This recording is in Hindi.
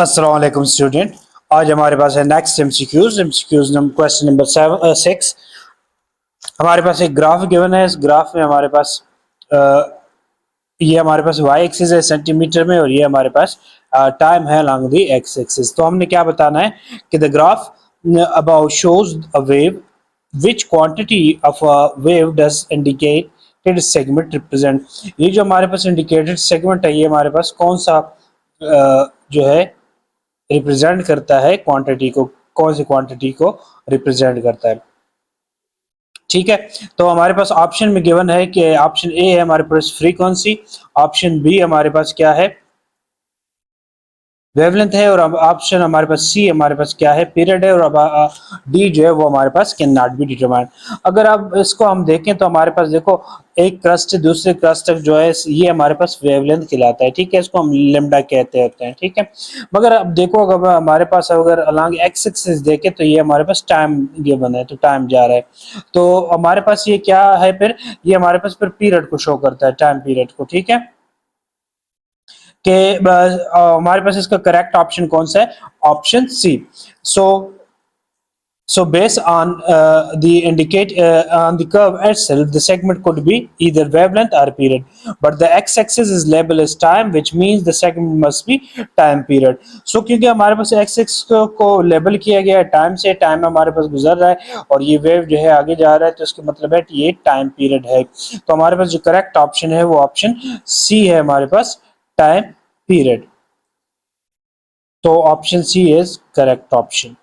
अस्सलाम वालेकुम स्टूडेंट। आज हमारे पास है next MCQs number question number 6। हमारे पास एक ग्राफ गिवन है। इस ग्राफ में हमारे पास ये हमारे पास वाई एक्सिस है सेंटीमीटर में, और ये हमारे पास टाइम है along द एक्स एक्सिस। तो हमने क्या बताना है कि the graph about shows a wave which quantity of a wave does indicated segment represent. ये जो हमारे पास इंडिकेटेड सेगमेंट है, ये हमारे पास कौन सा जो है रिप्रेजेंट करता है क्वांटिटी को, कौन सी क्वांटिटी को रिप्रेजेंट करता है। ठीक है, तो हमारे पास ऑप्शन में गिवन है कि ऑप्शन ए है हमारे पास फ्रीक्वेंसी, ऑप्शन बी हमारे पास क्या है वेवलेंथ है, और अब ऑप्शन हमारे पास सी हमारे पास क्या है पीरियड है, और अब डी जो है वो हमारे पास कैन नॉट बी डिटरमाइंड। अगर अब इसको हम देखें तो हमारे पास देखो एक क्रस्ट से दूसरे क्रस्ट तक जो है ये हमारे पास वेवलेंथ कहलाता है। ठीक है, इसको हम लेमडा कहते होते हैं। ठीक है, मगर अब देखो अगर हमारे पास अगर अलॉन्ग एक्स एक्सिस देखें तो ये हमारे पास टाइम गिवन है, तो टाइम जा रहा है। तो हमारे पास ये क्या है, फिर ये हमारे पास फिर पीरियड को शो करता है, टाइम पीरियड को। ठीक है, कि हमारे पास इसका करेक्ट ऑप्शन कौन सा है, option C. So based on the indicate on the curve itself, the segment could be either wavelength or period, but the x-axis is labeled as time, which means the segment must be time period. So क्योंकि हमारे पास x-axis को लेबल किया गया है टाइम से, टाइम हमारे पास गुजर रहा है और ये वेव जो है आगे जा रहा है, तो इसका मतलब है कि ये टाइम पीरियड है। तो हमारे पास जो करेक्ट ऑप्शन है वो ऑप्शन सी है हमारे पास, टाइम पीरियड। तो option C is correct option.